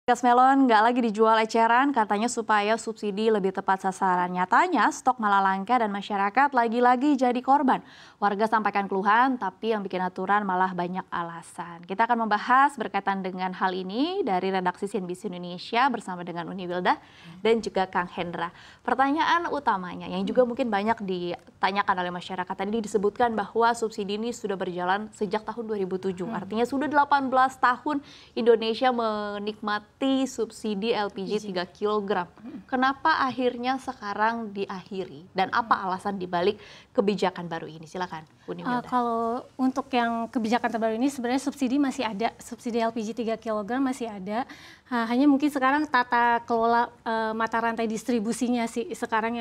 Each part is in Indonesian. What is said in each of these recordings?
Gas melon nggak lagi dijual eceran, katanya supaya subsidi lebih tepat sasaran. Nyatanya stok malah langka dan masyarakat lagi-lagi jadi korban. Warga sampaikan keluhan, tapi yang bikin aturan malah banyak alasan. Kita akan membahas berkaitan dengan hal ini dari redaksi CNBC Indonesia bersama dengan Uni Wilda dan juga Kang Hendra. Pertanyaan utamanya yang juga mungkin banyak ditanyakan oleh masyarakat, tadi disebutkan bahwa subsidi ini sudah berjalan sejak tahun 2007. Artinya sudah 18 tahun Indonesia menikmati subsidi LPG 3 kg. Kenapa akhirnya sekarang diakhiri? Dan apa alasan dibalik kebijakan baru ini? Silakan, Uni Wilda. Kalau untuk yang kebijakan terbaru ini sebenarnya subsidi masih ada. Subsidi LPG 3 kg masih ada. Hanya mungkin sekarang tata kelola mata rantai distribusinya sih sekarang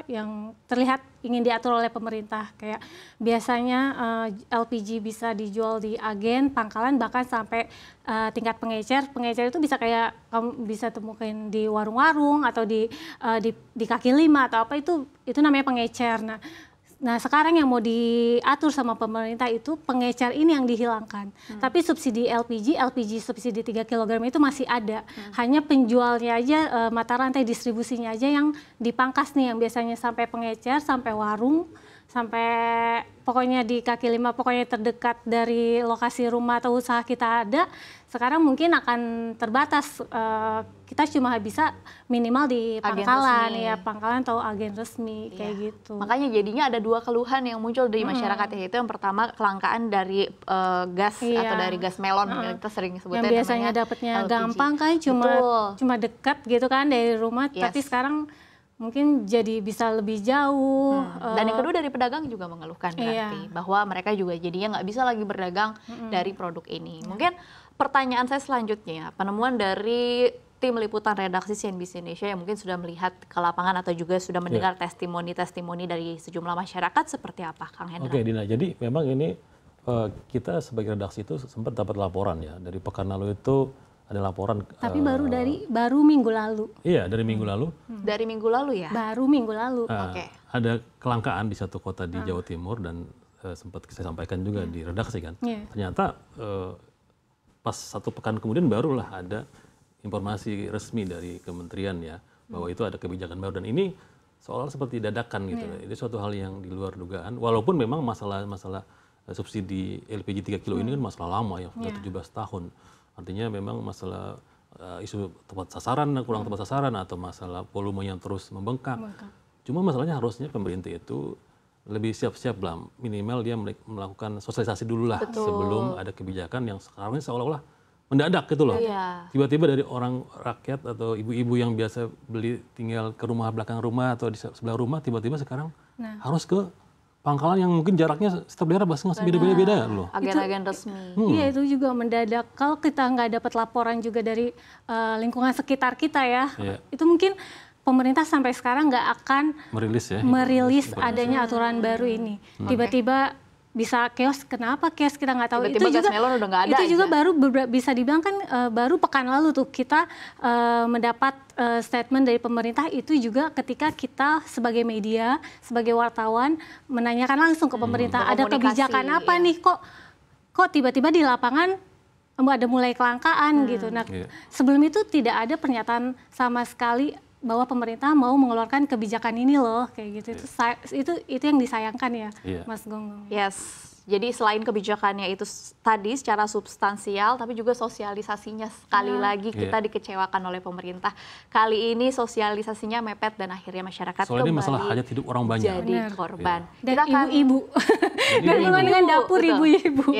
yang terlihat ingin diatur oleh pemerintah. Kayak biasanya LPG bisa dijual di agen, pangkalan, bahkan sampai tingkat pengecer. Pengecer itu bisa kayak kamu bisa temukan di warung-warung atau di kaki lima atau apa, itu namanya pengecer. Nah sekarang yang mau diatur sama pemerintah itu pengecer ini yang dihilangkan. Tapi subsidi LPG subsidi 3 kg itu masih ada. Hanya penjualnya aja, mata rantai distribusinya aja yang dipangkas nih, yang biasanya sampai pengecer, sampai warung, sampai pokoknya di kaki lima, pokoknya terdekat dari lokasi rumah atau usaha kita ada. Sekarang mungkin akan terbatas, kita cuma bisa minimal di pangkalan, ya pangkalan atau agen resmi kayak gitu. Makanya jadinya ada dua keluhan yang muncul dari masyarakat, yaitu yang pertama kelangkaan dari gas atau dari gas melon, kita sering sebutnya. Yang biasanya dapatnya gampang kan, cuma dekat gitu kan dari rumah, tapi sekarang mungkin jadi bisa lebih jauh. Dan yang kedua dari pedagang juga mengeluhkan berarti bahwa mereka juga jadinya nggak bisa lagi berdagang dari produk ini. Mungkin pertanyaan saya selanjutnya, penemuan dari tim liputan redaksi CNBC Indonesia yang mungkin sudah melihat ke lapangan atau juga sudah mendengar testimoni-testimoni dari sejumlah masyarakat seperti apa, Kang Hendra? Oke, Dina, jadi memang ini kita sebagai redaksi itu sempat dapat laporan ya dari pekan lalu itu. Ada laporan. Tapi baru minggu lalu. Iya, dari minggu lalu. Dari minggu lalu ya? Baru minggu lalu. Ada kelangkaan di satu kota di Jawa Timur dan sempat saya sampaikan juga di redaksi kan. Ternyata pas satu pekan kemudian barulah ada informasi resmi dari kementerian ya bahwa itu ada kebijakan baru, dan ini seolah seperti dadakan gitu. Ini suatu hal yang di luar dugaan. Walaupun memang masalah subsidi LPG 3 kilo ini kan masalah lama ya, sudah 17 tahun. Artinya memang masalah isu tepat sasaran, kurang tepat sasaran, atau masalah volume yang terus membengkak. Cuma masalahnya harusnya pemerintah itu lebih siap-siap lah, minimal dia melakukan sosialisasi dulu lah sebelum ada kebijakan yang sekarang ini seolah-olah mendadak gitu loh. Tiba-tiba dari orang rakyat atau ibu-ibu yang biasa tinggal ke rumah belakang rumah atau di sebelah rumah, tiba-tiba sekarang harus ke pangkalan yang mungkin jaraknya setiap daerah bahkan beda-beda loh. Agen-agen resmi. Iya, itu juga mendadak. Kalau kita nggak dapat laporan juga dari lingkungan sekitar kita ya, itu mungkin pemerintah sampai sekarang nggak akan merilis adanya aturan baru ini. Tiba-tiba bisa chaos. Kenapa chaos kita nggak tahu. Tiba-tiba gas melon udah nggak ada. Itu juga baru bisa dibilang kan baru pekan lalu tuh kita mendapat statement dari pemerintah, itu juga ketika kita sebagai media, sebagai wartawan menanyakan langsung ke pemerintah ada kebijakan apa nih, kok tiba-tiba di lapangan ada mulai kelangkaan gitu. Nah, sebelum itu tidak ada pernyataan sama sekali bahwa pemerintah mau mengeluarkan kebijakan ini loh, kayak gitu. Itu yang disayangkan ya, Mas Gonggong. Jadi selain kebijakannya itu tadi secara substansial, tapi juga sosialisasinya sekali lagi kita dikecewakan oleh pemerintah. Kali ini sosialisasinya mepet dan akhirnya masyarakat soalnya ini masalah hajat hidup orang banyak. Jadi korban. Dan ibu-ibu. Dan dengan dapur ibu-ibu.